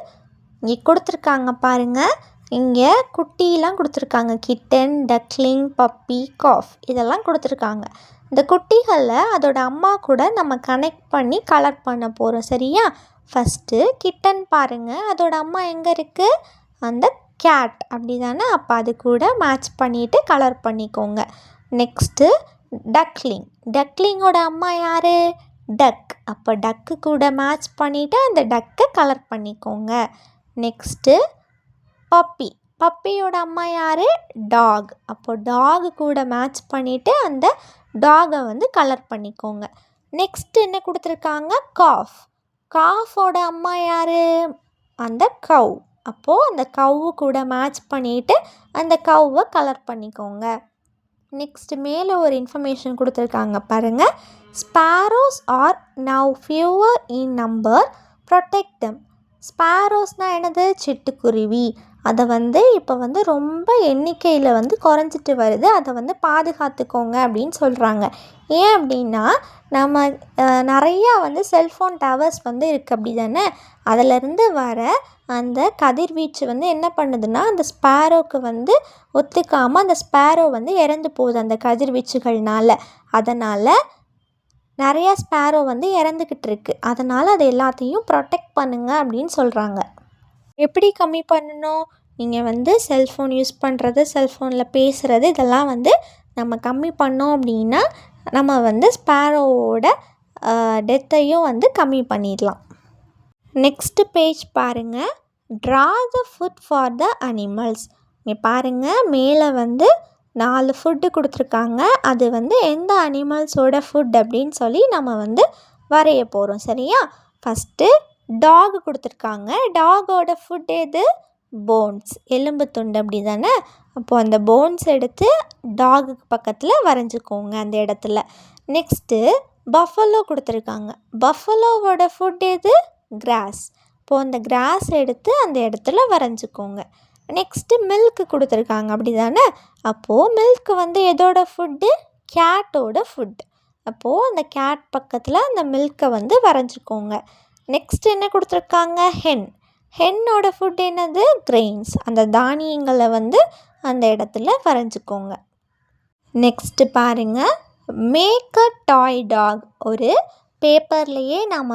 இங்கே கொடுத்துருக்காங்க பாருங்கள், இங்கே குட்டிலாம் கொடுத்துருக்காங்க, கிட்டன், டக்லிங், பப்பி, காஃப் இதெல்லாம் கொடுத்துருக்காங்க. இந்த குட்டிகளில் அதோட அம்மா கூட நம்ம கனெக்ட் பண்ணி கலர் பண்ண போகிறோம். சரியா? ஃபஸ்ட்டு கிட்டன் பாருங்கள், அதோட அம்மா எங்கே இருக்குது, அந்த கேட் அப்படி தானே. அப்போ அது கூட மேட்ச் பண்ணிவிட்டு கலர் பண்ணிக்கோங்க. நெக்ஸ்ட்டு டக்லிங்கோட அம்மா யார், டக். அப்போ டக்கு கூட மேட்ச் பண்ணிவிட்டு அந்த டக்கை கலர் பண்ணிக்கோங்க. நெக்ஸ்ட்டு பப்பியோட அம்மா யார், டாக். அப்போ டாக் கூட மேட்ச் பண்ணிவிட்டு அந்த டாகை வந்து கலர் பண்ணிக்கோங்க. நெக்ஸ்ட் என்ன கொடுத்துருக்காங்க, காஃபோட அம்மா யார், அந்த கவ். அப்போது அந்த கவ்வு கூட மேட்ச் பண்ணிவிட்டு அந்த கவ்வை கலர் பண்ணிக்கோங்க. நெக்ஸ்ட் மேலே ஒரு இன்ஃபர்மேஷன் கொடுத்துருக்காங்க பாருங்கள், sparrows are now fewer in number protect them. ஸ்பேரோஸ்னால் என்னது? சிட்டுக்குருவி. அதை இப்போ ரொம்ப எண்ணிக்கையில் குறைஞ்சிட்டு வருது. அதை பாதுகாத்துக்கோங்க அப்படின்னு சொல்கிறாங்க. ஏன் அப்படின்னா நம்ம நிறையா செல்ஃபோன் டவர்ஸ் இருக்குது அப்படி தானே. அதிலேருந்து வர அந்த கதிர்வீச்சு என்ன பண்ணுதுன்னா அந்த ஸ்பேரோவுக்கு ஒத்துக்காமல் அந்த ஸ்பேரோ இறந்து போகுது அந்த கதிர்வீச்சுகள்னால. அதனால் நிறையா ஸ்பேரோ இறந்துக்கிட்டு இருக்குது. அதனால் அது எல்லாத்தையும் ப்ரொடெக்ட் பண்ணுங்க அப்படின்னு சொல்கிறாங்க. எப்படி கம்மி பண்ணணும்? நீங்கள் செல்ஃபோன் யூஸ் பண்ணுறது, செல்ஃபோனில் பேசுகிறது இதெல்லாம் நம்ம கம்மி பண்ணோம் அப்படின்னா நம்ம ஸ்பேரோவோட டெத்தையும் கம்மி பண்ணிடலாம். நெக்ஸ்ட்டு பேஜ் பாருங்கள். Draw the food for the animals. இங்கே பாருங்கள், மேலே 4 ஃபுட்டு கொடுத்துருக்காங்க. அது எந்த அனிமல்ஸோட ஃபுட் அப்படின்னு சொல்லி நம்ம வரைய போகிறோம். சரியா? ஃபஸ்ட்டு டாக் கொடுத்துருக்காங்க. டாகோட ஃபுட் எது? போன்ஸ், எலும்பு துண்டு அப்படி தானே. அப்போது அந்த போன்ஸ் எடுத்து டாகுக்கு பக்கத்தில் வரைஞ்சிக்கோங்க அந்த இடத்துல. நெக்ஸ்ட்டு பஃபலோ கொடுத்துருக்காங்க. பஃபலோவோட ஃபுட் எது? கிராஸ். இப்போது அந்த கிராஸ் எடுத்து அந்த இடத்துல வரைஞ்சிக்கோங்க. நெக்ஸ்ட்டு மில்க்கு கொடுத்துருக்காங்க அப்படி தானே. அப்போது மில்க்கு எதோட ஃபுட்டு? கேட்டோட ஃபுட். அப்போது அந்த கேட் பக்கத்தில் அந்த மில்க்கை வரைஞ்சிக்கோங்க. நெக்ஸ்ட் என்ன கொடுத்துருக்காங்க? ஹென்னோட ஃபுட் என்னது? கிரெயின்ஸ். அந்த தானியங்களை அந்த இடத்துல வரைஞ்சிக்கோங்க. நெக்ஸ்ட்டு பாருங்கள், மேக் அ டாய் டாக். ஒரு பேப்பர்லேயே நாம்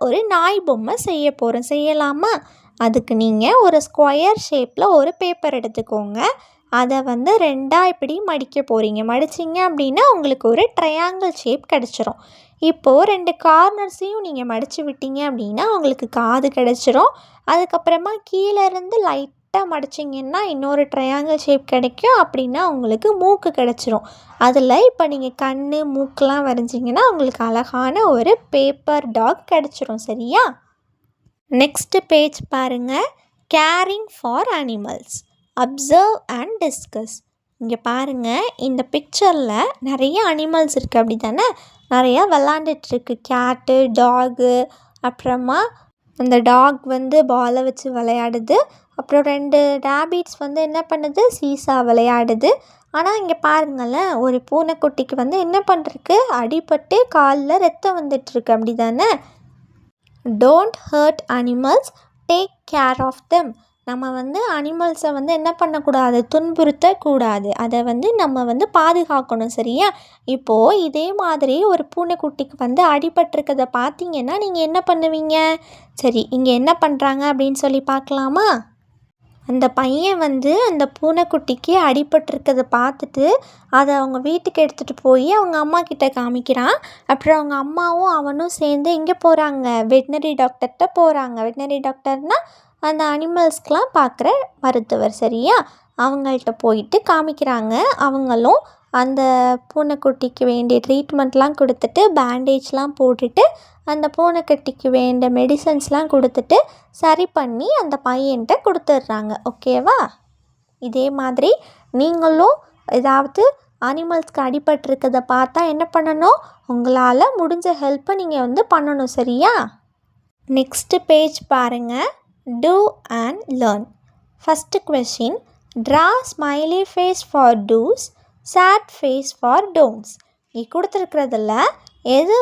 ஒரு நாய் பொம்மை செய்ய போகிறோம். செய்யலாமா? அதுக்கு நீங்கள் ஒரு ஸ்கொயர் ஷேப்பில் ஒரு பேப்பர் எடுத்துக்கோங்க. அதை 2ஆக இப்படி மடிக்க போகிறீங்க. மடிச்சிங்க அப்படின்னா உங்களுக்கு ஒரு ட்ரையாங்கிள் ஷேப் கிடச்சிரும். இப்போது 2 கார்னர்ஸையும் நீங்கள் மடித்து விட்டீங்க அப்படின்னா உங்களுக்கு காது கிடச்சிரும். அதுக்கப்புறமா கீழேருந்து லைட்டாக மடிச்சிங்கன்னா இன்னொரு ட்ரையாங்கிள் ஷேப் கிடைக்கும். அப்படின்னா உங்களுக்கு மூக்கு கிடச்சிரும். அதில் இப்போ நீங்கள் கண், மூக்கெலாம் வரைஞ்சிங்கன்னா உங்களுக்கு அழகான ஒரு பேப்பர் டாக் கிடச்சிரும். சரியா? நெக்ஸ்ட்டு பேஜ் பாருங்கள். Carrying for animals, observe and discuss. இங்கே பாருங்கள், இந்த பிக்சரில் நிறைய அனிமல்ஸ் இருக்குது அப்படி தானே. நிறையா விளாண்டுட்ருக்கு. கேட்டு, டாகு, அப்புறமா அந்த டாக் பாலை வச்சு விளையாடுது. அப்புறம் 2 ரேபிட்ஸ் என்ன பண்ணுது? சீசா விளையாடுது. ஆனால் இங்கே பாருங்களேன், ஒரு பூனைக்குட்டிக்கு என்ன பண்ணுறக்கு? அடிபட்டு காலில் ரத்தம் வந்துட்டுருக்கு அப்படி தானே. Don't hurt animals, take care of them. நம்ம அனிமல்ஸை என்ன பண்ணக்கூடாது? துன்புறுத்தக்கூடாது. அதை நம்ம பாதுகாக்கணும். சரியா? இப்போது இதே மாதிரி ஒரு பூனைக்குட்டிக்கு அடிபட்டிருக்கதை பார்த்தீங்கன்னா நீங்கள் என்ன பண்ணுவீங்க? சரி, இங்கே என்ன பண்ணுறாங்க அப்படின்னு சொல்லி பார்க்கலாமா? அந்த பையன் அந்த பூனைக்குட்டிக்கு அடிபட்டிருக்கதை பார்த்துட்டு அதை அவங்க வீட்டுக்கு எடுத்துகிட்டு போய் அவங்க அம்மா கிட்ட காமிக்கிறான். அப்புறம் அவங்க அம்மாவும் அவனும் சேர்ந்து எங்கே போகிறாங்க? வெட்னரி டாக்டர்கிட்ட போகிறாங்க. வெட்னரி டாக்டர்னால் அந்த அனிமல்ஸ்க்கெலாம் பார்க்குற மருத்துவர். சரியா? அவங்கள்ட்ட போயிட்டு காமிக்கிறாங்க. அவங்களும் அந்த பூனைக்குட்டிக்கு வேண்டிய ட்ரீட்மெண்ட்லாம் கொடுத்துட்டு பேண்டேஜ்லாம் போட்டுட்டு அந்த பூனைக்குட்டிக்கு வேண்டிய மெடிசன்ஸ்லாம் கொடுத்துட்டு சரி பண்ணி அந்த பையன்கிட்ட கொடுத்துட்றாங்க. ஓகேவா? இதே மாதிரி நீங்களும் ஏதாவது அனிமல்ஸ்க்கு அடிபட்டிருக்கதை பார்த்தா என்ன பண்ணணும்? உங்களால் முடிஞ்ச ஹெல்ப்பை நீங்கள் பண்ணணும். சரியா? நெக்ஸ்ட்டு பேஜ் பாருங்கள். Do and learn. First question, draw smiley face for do's, sad face for don'ts. கொடுத்துருக்கிறதுல எது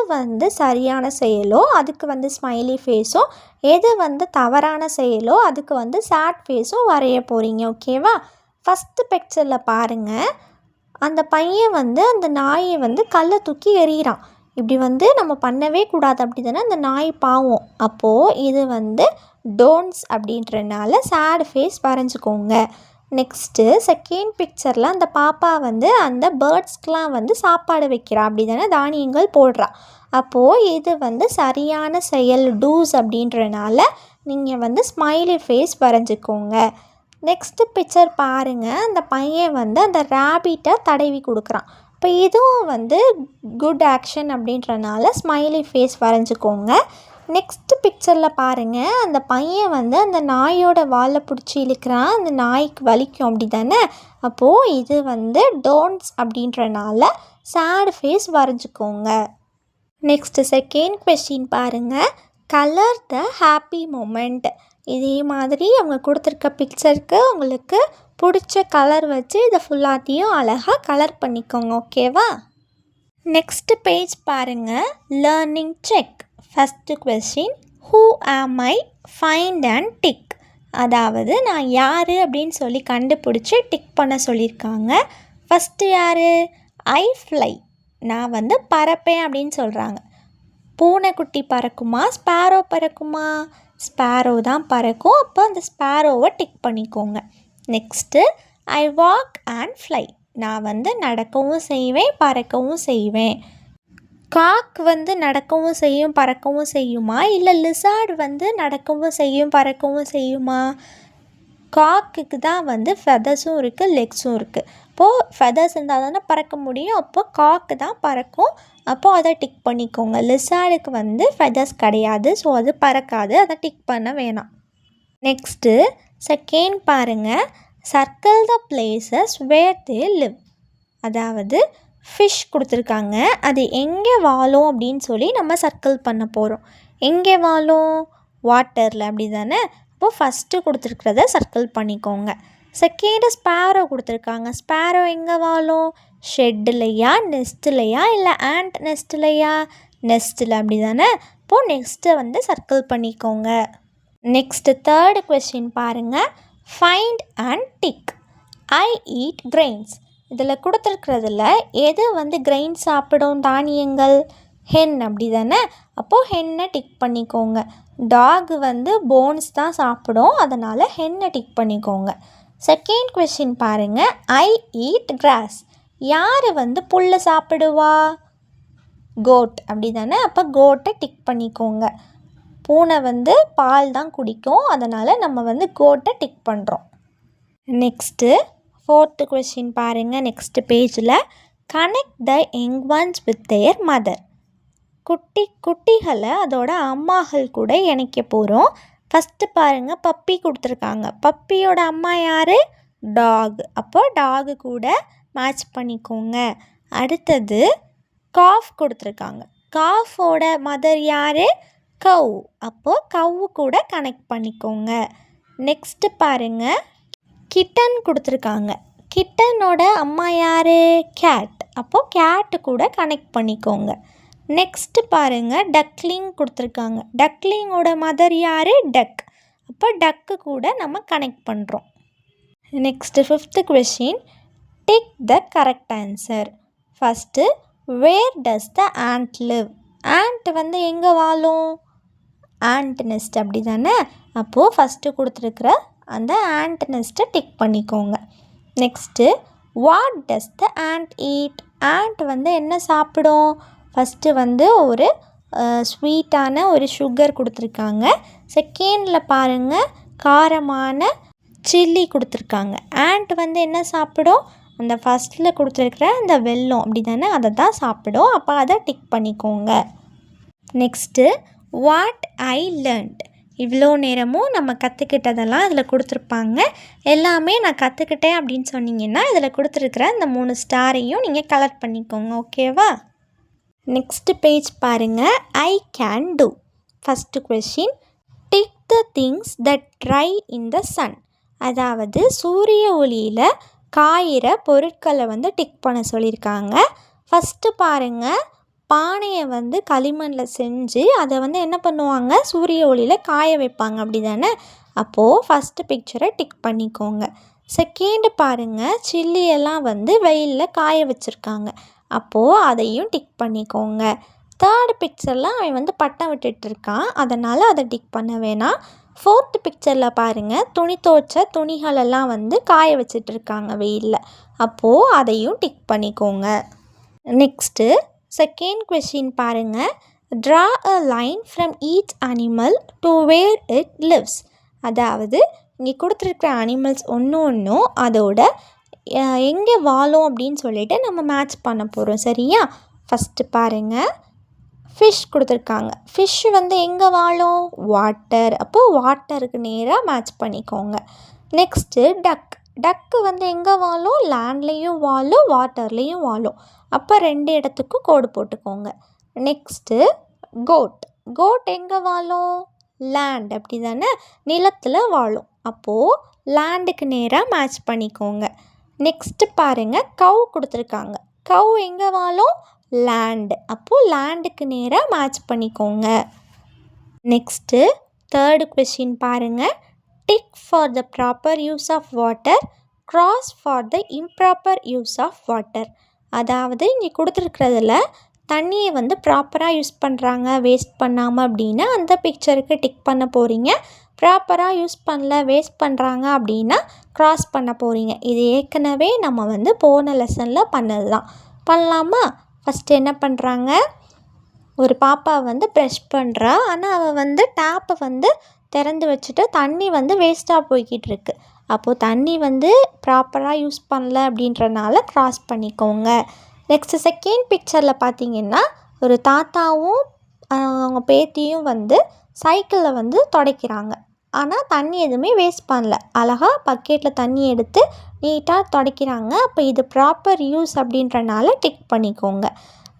சரியான செயலோ அதுக்கு ஸ்மைலி ஃபேஸும், எது தவறான செயலோ அதுக்கு சேட் ஃபேஸும் வரைய போகிறீங்க. ஓகேவா? ஃபஸ்ட்டு பிக்சரில் பாருங்கள், அந்த பையன் அந்த நாயை கல்லை தூக்கி எறிகிறான். இப்படி நம்ம பண்ணவே கூடாது அப்படி தானே. அந்த நாய் பாவம். அப்போது இது டோன்ட்ஸ் அப்படின்றனால சேட் ஃபேஸ் வரைஞ்சிக்கோங்க. நெக்ஸ்ட்டு செகண்ட் பிக்சரில் அந்த பாப்பா அந்த பேர்ட்ஸ்க்கெலாம் சாப்பாடு வைக்கிறா அப்படி தானே, தானியங்கள் போடுறா. அப்போது இது சரியான செயல், டூஸ் அப்படின்றனால நீங்கள் ஸ்மைலி ஃபேஸ் வரைஞ்சிக்கோங்க. நெக்ஸ்ட்டு பிக்சர் பாருங்கள், அந்த பையன் அந்த ரேபிட்டை தடவி கொடுக்குறான். இப்போ இதுவும் குட் ஆக்ஷன் அப்படின்றனால ஸ்மைலி ஃபேஸ் வரைஞ்சிக்கோங்க. நெக்ஸ்ட் பிக்சரில் பாருங்கள், அந்த பையன் அந்த நாயோட வாலை பிடிச்சி இழுக்கிறான். அந்த நாய்க்கு வலிக்கும் அப்படி தானே. அப்போது இது டோன்ட்ஸ் அப்படின்றனால சேட் ஃபேஸ் வரைஞ்சிக்கோங்க. நெக்ஸ்ட்டு செகண்ட் கொஸ்டின் பாருங்கள். Colour the happy moment. இதே மாதிரி அவங்க கொடுத்துருக்க பிக்சருக்கு உங்களுக்கு பிடிச்ச கலர் வச்சு இதை ஃபுல்லாத்தையும் அழகாக கலர் பண்ணிக்கோங்க. ஓகேவா? நெக்ஸ்ட் பேஜ் பாருங்கள். Learning check. First question, who ஆம் ஐ? Find and tick. அதாவது நான் யார் அப்படின்னு சொல்லி கண்டுபிடிச்சி டிக் பண்ண சொல்லியிருக்காங்க. ஃபஸ்ட்டு யார்? ஐ ஃப்ளை. நான் வந்து பறப்பேன் அப்படின்னு சொல்கிறாங்க. பூனைக்குட்டி பறக்குமா, ஸ்பேரோ பறக்குமா? ஸ்பேரோ தான் பறக்கும். அப்போ அந்த ஸ்பேரோவை டிக் பண்ணிக்கோங்க. Next, I walk and fly. நான் வந்து நடக்கவும் செய்வேன், பறக்கவும் செய்வேன். காக் வந்து நடக்கவும் செய்யும், பறக்கவும் செய்யுமா? இல்லை லிசார்டு வந்து நடக்கவும் செய்யும், பறக்கவும் செய்யுமா? காக்குக்கு தான் வந்து ஃபெதர்ஸும் இருக்குது, லெக்ஸும் இருக்குது. அப்போது ஃபெதர்ஸ் இருந்தால் தானே பறக்க முடியும். அப்போது காக்கு தான் பறக்கும். அப்போது அதை டிக் பண்ணிக்கோங்க. லிசார்டுக்கு வந்து ஃபெதர்ஸ் கிடையாது, ஸோ அது பறக்காது, அதை டிக் பண்ண வேணாம். நெக்ஸ்ட்டு செகண்ட் பாருங்கள். Circle the places where they live. அதாவது ஃபிஷ் கொடுத்துருக்காங்க. அது எங்கே வாழும் அப்படின்னு சொல்லி நம்ம சர்க்கிள் பண்ண போகிறோம். எங்கே வாழும்? வாட்டரில், அப்படி தானே? அப்போது ஃபஸ்ட்டு கொடுத்துருக்கிறத சர்க்கிள் பண்ணிக்கோங்க. செகண்டு ஸ்பேரோ கொடுத்துருக்காங்க. ஸ்பேரோ எங்கே வாழும்? ஷெட்டுலையா, நெஸ்ட்லையா, இல்லை ஆண்ட் நெஸ்ட்லையா? நெஸ்ட்டில், அப்படி தானே? அப்போது நெக்ஸ்ட்டு வந்து சர்க்கிள் பண்ணிக்கோங்க. நெக்ஸ்ட்டு தேர்டு கொஸ்டின் பாருங்கள். Find and tick. I eat grains. இதில் கொடுத்துருக்கிறதுல எது வந்து கிரெயின் சாப்பிடும்? தானியங்கள். ஹென், அப்படி தானே? அப்போது ஹென்னை டிக் பண்ணிக்கோங்க. டாக் வந்து போன்ஸ் தான் சாப்பிடும், அதனால் ஹென்னை டிக் பண்ணிக்கோங்க. செகண்ட் கொஸ்டின் பாருங்கள். I eat cross. யார் வந்து புல் சாப்பிடுவா? கோட், அப்படி தானே? அப்போ கோட்டை டிக் பண்ணிக்கோங்க. பூனை வந்து பால் தான் குடிக்கும், அதனால் நம்ம வந்து கோட்டை டிக் பண்ணுறோம். நெக்ஸ்ட்டு ஃபோர்த்து கொஸ்டின் பாருங்கள். நெக்ஸ்ட் பேஜில் connect the young once with their mother. குட்டிகளை அதோட அம்மாக்கள் கூட இணைக்க போகிறோம். ஃபஸ்ட்டு பாருங்கள், பப்பி கொடுத்துருக்காங்க. பப்பியோட அம்மா யார்? டாக். அப்போ டாகு கூட மேட்ச் பண்ணிக்கோங்க. அடுத்தது காஃப் கொடுத்துருக்காங்க. காஃபோட மதர் யார்? கவ். அப்போது கவ் கூட கனெக்ட் பண்ணிக்கோங்க. நெக்ஸ்ட்டு பாருங்கள், கிட்டன் கொடுத்துருக்காங்க. கிட்டனோட அம்மா யார்? கேட். அப்போது கேட்டு கூட கனெக்ட் பண்ணிக்கோங்க. நெக்ஸ்ட்டு பாருங்கள், டக்லிங் கொடுத்துருக்காங்க. டக்லிங்கோட மதர் யார்? டக். அப்போ டக்கு கூட நம்ம கனெக்ட் பண்ணுறோம். Next fifth question, tick the correct answer. First, where does the ant live. Ant வந்து எங்கே வாழும்? ஆண்ட் நெஸ்ட், அப்படி தானே? அப்போது ஃபஸ்ட்டு கொடுத்துருக்குற அந்த ஆண்ட் நெஸ்ட்டை டிக் பண்ணிக்கோங்க. Next, what does the and eat. And வந்து என்ன சாப்பிடும்? ஃபஸ்ட்டு வந்து ஒரு ஸ்வீட்டான ஒரு சுகர் கொடுத்துருக்காங்க. செகண்டில் பாருங்கள், காரமான சில்லி கொடுத்துருக்காங்க. ஆண்ட் வந்து என்ன சாப்பிடும்? அந்த ஃபஸ்ட்டில் கொடுத்துருக்குற அந்த வெல்லம், அப்படி தானே? அதை தான் சாப்பிடும். அப்போ அதை டிக் பண்ணிக்கோங்க. Next, what I learnt. இவ்வளோ நேரமும் நம்ம கற்றுக்கிட்டதெல்லாம் இதில் கொடுத்துருப்பாங்க. எல்லாமே நான் கற்றுக்கிட்டேன் அப்படின்னு சொன்னீங்கன்னா இதில் கொடுத்துருக்குற இந்த 3 ஸ்டாரையும் நீங்கள் கலெக்ட் பண்ணிக்கோங்க. ஓகேவா? நெக்ஸ்ட் பேஜ் பாருங்கள். I can do. First question, tick the things that dry in the sun. அதாவது சூரிய ஒளியில் காயிற பொருட்களை வந்து டிக் பண்ண சொல்லியிருக்காங்க. ஃபஸ்ட்டு பாருங்கள், பானையை வந்து களிமண்ணில் செஞ்சு அதை வந்து என்ன பண்ணுவாங்க? சூரிய ஒளியில் காய வைப்பாங்க, அப்படி தானே? அப்போது ஃபஸ்ட்டு பிக்சரை டிக் பண்ணிக்கோங்க. செகண்டு பாருங்கள், சில்லியெல்லாம் வந்து வெயிலில் காய வச்சுருக்காங்க. அப்போது அதையும் டிக் பண்ணிக்கோங்க. தேர்டு பிக்சரில் அவன் வந்து பட்டம் விட்டுட்டுருக்கான், அதனால் அதை டிக் பண்ண வேணாம். ஃபோர்த்து பிக்சரில் பாருங்கள், துணி துவைச்ச துணிகளெல்லாம் வந்து காய வச்சிட்ருக்காங்க வெயிலில். அப்போது அதையும் டிக் பண்ணிக்கோங்க. நெக்ஸ்ட்டு செகண்ட் கொஸ்டின் பாருங்கள். Draw a line from each animal to where it lives. அதாவது இங்கே கொடுத்துருக்குற அனிமல்ஸ் ஒன்றும் அதோட எங்கே வாழும் அப்படின்னு சொல்லிட்டு நம்ம மேட்ச் பண்ண போகிறோம். சரியா? ஃபஸ்ட்டு பாருங்கள், ஃபிஷ் கொடுத்துருக்காங்க. ஃபிஷ் வந்து எங்கே வாழும்? வாட்டர். அப்போது வாட்டருக்கு நேராக மேட்ச் பண்ணிக்கோங்க. நெக்ஸ்ட்டு டக். டக்கு வந்து எங்கே வாழும்? லேண்ட்லேயும் வாழும், வாட்டர்லேயும் வாழும். அப்போ 2 இடத்துக்கும் கோடு போட்டுக்கோங்க. Next code. கோட் எங்கே வாழும்? லேண்ட் அப்படி தானே, நிலத்தில் வாழும். அப்போது லேண்டுக்கு நேராக மேட்ச் பண்ணிக்கோங்க. நெக்ஸ்ட்டு பாருங்கள், கவ் கொடுத்துருக்காங்க. கவ் எங்கே வாழும்? லேண்டு. அப்போது லேண்டுக்கு நேராக மேட்ச் பண்ணிக்கோங்க. நெக்ஸ்ட்டு தேர்டு கொஷின் பாருங்கள். Tick for the proper use of water, cross for the improper use of water. அதாவது இங்கே கொடுத்துருக்கிறதுல தண்ணியை வந்து ப்ராப்பராக யூஸ் பண்ணுறாங்க, வேஸ்ட் பண்ணாமல் அப்படின்னா அந்த பிக்சருக்கு டிக் பண்ண போகிறீங்க. ப்ராப்பராக யூஸ் பண்ணல, வேஸ்ட் பண்ணுறாங்க அப்படின்னா க்ராஸ் பண்ண போகிறீங்க. இது ஏற்கனவே நம்ம வந்து போன லெசனில் பண்ணது தான். பண்ணலாமா? ஃபஸ்ட்டு என்ன பண்ணுறாங்க, ஒரு பாப்பா வந்து ப்ரஷ் பண்ணுறா. ஆனால் அவள் வந்து டேப்பை வந்து திறந்து வச்சுட்டு தண்ணி வந்து வேஸ்ட்டாக போய்கிட்டு இருக்கு. அப்போது தண்ணி வந்து ப்ராப்பராக யூஸ் பண்ணல அப்படின்றனால க்ராஸ் பண்ணிக்கோங்க. நெக்ஸ்ட்டு செகண்ட் பிக்சரில் பார்த்தீங்கன்னா ஒரு தாத்தாவும் அவங்க பேத்தியும் வந்து சைக்கிளில் வந்து துடைக்கிறாங்க. ஆனால் தண்ணி எதுவுமே வேஸ்ட் பண்ணல, அழகாக பக்கெட்டில் தண்ணி எடுத்து நீட்டாக துடைக்கிறாங்க. அப்போ இது ப்ராப்பர் யூஸ் அப்படின்றனால டிக் பண்ணிக்கோங்க.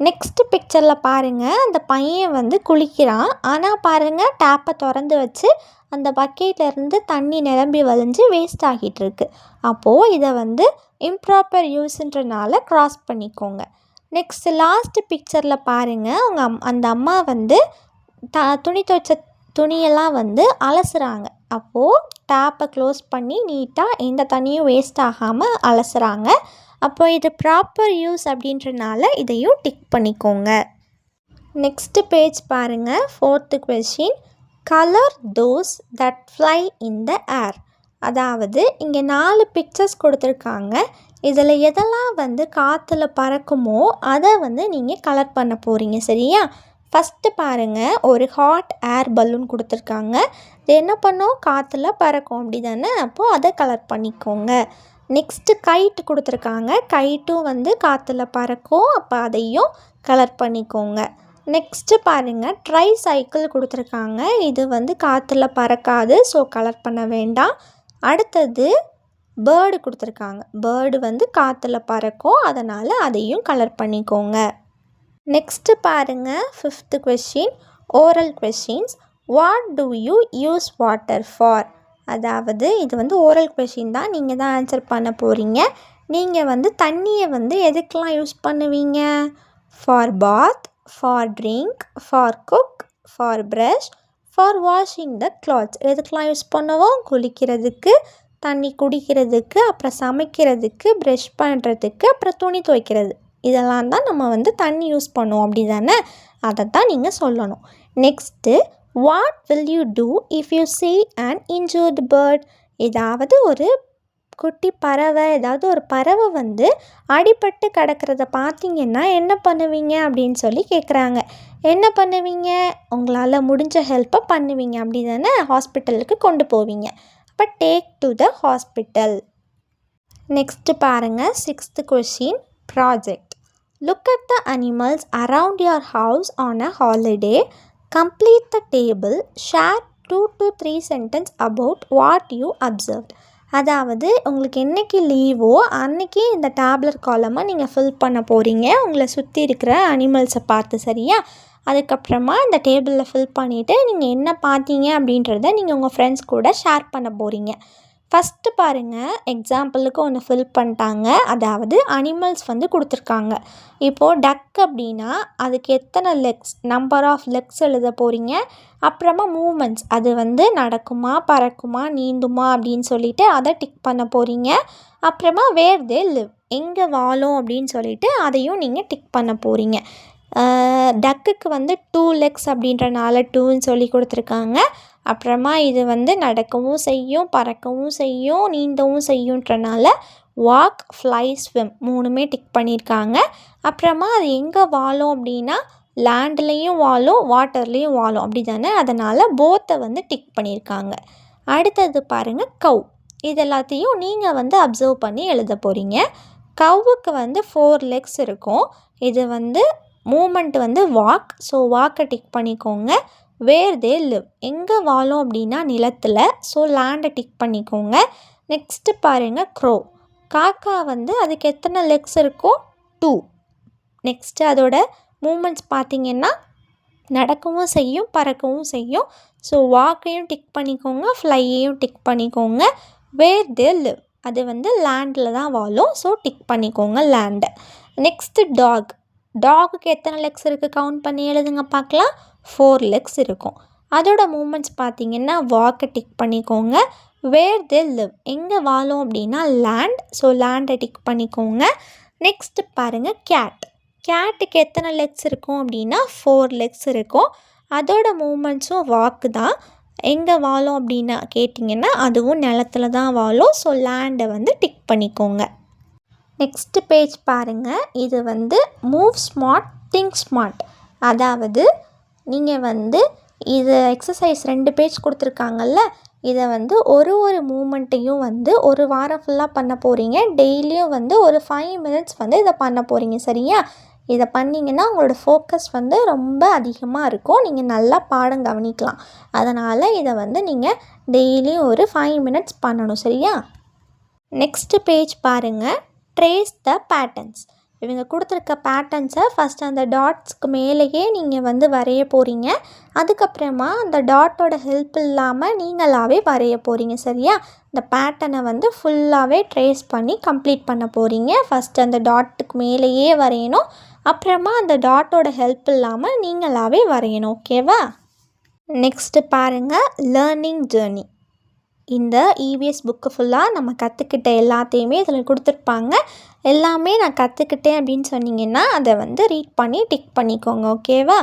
நெக்ஸ்ட்டு பிக்சரில் பாருங்கள், அந்த பையன் வந்து குளிக்கிறான். ஆனால் பாருங்கள், டேப்பை திறந்து வச்சு அந்த பக்கெட்லேருந்து தண்ணி நிரம்பி வழிஞ்சு வேஸ்ட் ஆகிட்டு இருக்கு. அப்போது இதை வந்து இம்ப்ராப்பர் யூஸுன்றனால க்ராஸ் பண்ணிக்கோங்க. நெக்ஸ்ட்டு லாஸ்ட்டு பிக்சரில் பாருங்கள், அந்த அம்மா வந்து துணி துவைச்ச துணியெல்லாம் வந்து அலசுகிறாங்க. அப்போது டேப்பை க்ளோஸ் பண்ணி நீட்டாக எந்த தண்ணியும் வேஸ்ட் ஆகாமல் அலசுகிறாங்க. அப்போ இது ப்ராப்பர் யூஸ் அப்படின்றனால இதையும் டிக் பண்ணிக்கோங்க. நெக்ஸ்ட்டு பேஜ் பாருங்கள், fourth question. Colour those that fly in the air. அதாவது இங்கே 4 பிக்சர்ஸ் கொடுத்துருக்காங்க. இதில் எதெல்லாம் வந்து காற்றுல பறக்குமோ அதை வந்து நீங்கள் கலர் பண்ண போகிறீங்க. சரியா? ஃபஸ்ட்டு பாருங்கள், ஒரு ஹாட் ஏர் பலூன் கொடுத்துருக்காங்க. இது என்ன பண்ணும்? காற்றுல பறக்கும் அப்படி தானே, அப்போது அதை கலர் பண்ணிக்கோங்க. நெக்ஸ்ட்டு கைட்டு கொடுத்துருக்காங்க. கைட்டும் வந்து காற்றுல பறக்கும், அப்போ அதையும் கலர் பண்ணிக்கோங்க. நெக்ஸ்ட்டு பாருங்கள், ட்ரை சைக்கிள் கொடுத்துருக்காங்க. இது வந்து காற்றுல பறக்காது, ஸோ கலர் பண்ண வேண்டாம். அடுத்தது பேர்டு கொடுத்துருக்காங்க. பேர்டு வந்து காற்றுல பறக்கும், அதனால் அதையும் கலர் பண்ணிக்கோங்க. நெக்ஸ்ட்டு பாருங்கள், 5th question, oral questions. What to you use water for? அதாவது இது வந்து ஓரல் கொஷின் தான், நீங்கள் தான் ஆன்சர் பண்ண போகிறீங்க. நீங்கள் வந்து தண்ணியை வந்து எதுக்கெலாம் யூஸ் பண்ணுவீங்க? For bath, for drink, for cook, for brush, for washing the clothes. எதுக்கெலாம் யூஸ் பண்ணுவோம்? குளிக்கிறதுக்கு, தண்ணி குடிக்கிறதுக்கு, அப்புறம் சமைக்கிறதுக்கு, ப்ரஷ் பண்ணுறதுக்கு, அப்புறம் துணி துவைக்கிறது. இதெல்லாம் தான் நம்ம வந்து தண்ணி யூஸ் பண்ணுவோம் அப்படி தானே, அதை தான் நீங்கள் சொல்லணும். Next, what will you do if you see an injured bird? ஏதாவது ஒரு குட்டி பறவை, ஏதாவது ஒரு பறவை வந்து அடிபட்டு கிடக்கிறத பார்த்தீங்கன்னா என்ன பண்ணுவீங்க அப்படின்னு சொல்லி கேட்குறாங்க. என்ன பண்ணுவீங்க? உங்களால் முடிஞ்ச ஹெல்ப்பை பண்ணுவீங்க அப்படி தானே, ஹாஸ்பிட்டலுக்கு கொண்டு போவீங்க. அப்போ take to the hospital. Next பாருங்கள், 6th question, project. Look at the animals around your house on a holiday. Complete the table. Share 2 to 3 sentences about what you observed. அதாவது உங்களுக்கு என்றைக்கு லீவோ அன்றைக்கி இந்த டேப்லர் காலமை நீங்கள் ஃபில் பண்ண போகிறீங்க, உங்களை சுற்றி இருக்கிற அனிமல்ஸை பார்த்து. சரியா? அதுக்கப்புறமா இந்த டேபிளில் ஃபில் பண்ணிவிட்டு நீங்கள் என்ன பார்த்தீங்க அப்படின்றத நீங்கள் உங்கள் ஃப்ரெண்ட்ஸ் கூட ஷேர் பண்ண போகிறீங்க. ஃபஸ்ட்டு பாருங்கள், எக்ஸாம்பிளுக்கு ஒன்று ஃபில் பண்ணிட்டாங்க. அதாவது அனிமல்ஸ் வந்து கொடுத்துருக்காங்க. இப்போது டக் அப்படின்னா அதுக்கு எத்தனை லெக்ஸ், நம்பர் ஆஃப் லெக்ஸ் எழுத போகிறீங்க. அப்புறமா மூமெண்ட்ஸ், அது வந்து நடக்குமா, பறக்குமா, நீந்துமா அப்படின்னு சொல்லிட்டு அதை டிக் பண்ண போகிறீங்க. அப்புறமா வேர் தே லிவ், எங்கே வாழும் அப்படின்னு சொல்லிட்டு அதையும் நீங்கள் டிக் பண்ண போகிறீங்க. டக்குக்கு வந்து 2 லெக்ஸ் அப்படின்றனால 2ன்னு சொல்லி கொடுத்துருக்காங்க. அப்புறமா இது வந்து நடக்கவும் செய்யும், பறக்கவும் செய்யும், நீந்தவும் செய்யுன்றனால வாக், ஃப்ளை, ஸ்விம் 3மே டிக் பண்ணியிருக்காங்க. அப்புறமா அது எங்கே வாழும் அப்படின்னா லேண்ட்லேயும் வாழும், வாட்டர்லேயும் வாழும் அப்படி தானே, அதனால் போத்தை வந்து டிக் பண்ணியிருக்காங்க. அடுத்தது பாருங்கள், கவ். இது எல்லாத்தையும் நீங்கள் வந்து அப்சர்வ் பண்ணி எழுத போகிறீங்க. கவ்வுக்கு வந்து 4 லெக்ஸ் இருக்கும். இது வந்து மூமெண்ட் வந்து வாக், ஸோ வாக்கை டிக் பண்ணிக்கோங்க. வேர் தே லிவ், எங்கே வாழும் அப்படின்னா நிலத்தில், ஸோ லேண்டை டிக் பண்ணிக்கோங்க. நெக்ஸ்ட்டு பாருங்கள், க்ரோ. காக்கா வந்து அதுக்கு எத்தனை லெக்ஸ் இருக்கும்? 2. நெக்ஸ்ட்டு அதோட மூமெண்ட்ஸ் பார்த்திங்கன்னா நடக்கவும் செய்யும், பறக்கவும் செய்யும். ஸோ வாக்கையும் டிக் பண்ணிக்கோங்க, ஃப்ளையையும் டிக் பண்ணிக்கோங்க. வேர் தே லிவ், அது வந்து லேண்டில் தான் வாழும். ஸோ டிக் பண்ணிக்கோங்க லேண்டு. Next dog. டாகுக்கு எத்தனை லெக்ஸ் இருக்குது கவுண்ட் பண்ணி எழுதுங்க பார்க்கலாம். 4 லெக்ஸ் இருக்கும். அதோட மூமெண்ட்ஸ் பார்த்திங்கன்னா வாக்கை டிக் பண்ணிக்கோங்க. வேர் தே லிவ், எங்கே வாழும் அப்படின்னா லேண்ட். ஸோ லேண்டை டிக் பண்ணிக்கோங்க. நெக்ஸ்ட்டு பாருங்கள் கேட். கேட்டுக்கு எத்தனை லெக்ஸ் இருக்கும் அப்படின்னா 4 லெக்ஸ் இருக்கும். அதோட மூமெண்ட்ஸும் வாக்கு தான். எங்கே வாழும் அப்படின்னா கேட்டிங்கன்னா அதுவும் நிலத்துல தான் வாழும். ஸோ லேண்டை வந்து டிக் பண்ணிக்கோங்க. நெக்ஸ்ட்டு பேஜ் பாருங்கள். இது வந்து மூவ் ஸ்மார்ட் திங்க் ஸ்மார்ட். அதாவது நீங்கள் வந்து இது எக்ஸசைஸ் 2 பேஜ் கொடுத்துருக்காங்கல்ல, இதை வந்து ஒரு மூமெண்ட்டையும் வந்து ஒரு வாரம் ஃபுல்லாக பண்ண போகிறீங்க. டெய்லியும் வந்து ஒரு 5 மினிட்ஸ் வந்து இதை பண்ண போகிறீங்க. சரியா? இதை பண்ணிங்கன்னா உங்களோட ஃபோக்கஸ் வந்து ரொம்ப அதிகமாக இருக்கும். நீங்கள் நல்லா பாடம் கவனிக்கலாம். அதனால் இதை வந்து நீங்கள் டெய்லியும் ஒரு 5 மினிட்ஸ் பண்ணணும். சரியா? நெக்ஸ்ட்டு பேஜ் பாருங்கள். Trace the patterns. இவங்க கொடுத்துருக்க பேட்டர்ன்ஸை ஃபஸ்ட் அந்த டாட்ஸ்க்கு மேலேயே நீங்கள் வந்து வரைய போகிறீங்க. அதுக்கப்புறமா அந்த டாட்டோட ஹெல்ப் இல்லாமல் நீங்களாகவே வரைய போகிறீங்க. சரியா? இந்த பேட்டர்னை வந்து ஃபுல்லாகவே ட்ரேஸ் பண்ணி கம்ப்ளீட் பண்ண போகிறீங்க. ஃபஸ்ட்டு அந்த டாட்டுக்கு மேலேயே வரையணும். அப்புறமா அந்த டாட்டோட ஹெல்ப் இல்லாமல் நீங்களாகவே வரையணும். ஓகேவா? நெக்ஸ்ட்டு பாருங்கள், லேர்னிங் ஜேர்னி. இந்த இவிஎஸ் புக்கு ஃபுல்லாக நம்ம கற்றுக்கிட்ட எல்லாத்தையுமே இதில் கொடுத்துருப்பாங்க. எல்லாமே நான் கற்றுக்கிட்டேன் அப்படின்னு சொன்னீங்கன்னா அதை வந்து ரீட் பண்ணி டிக் பண்ணிக்கோங்க. ஓகேவா?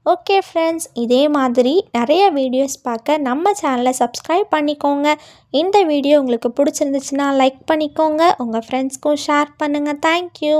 ஓகே ஃப்ரெண்ட்ஸ், இதே மாதிரி நிறைய வீடியோஸ் பார்க்க நம்ம சேனலை சப்ஸ்கிரைப் பண்ணிக்கோங்க. இந்த வீடியோ உங்களுக்கு பிடிச்சிருந்துச்சுன்னா லைக் பண்ணிக்கோங்க. உங்கள் ஃப்ரெண்ட்ஸ்க்கும் ஷேர் பண்ணுங்கள். தேங்க்யூ.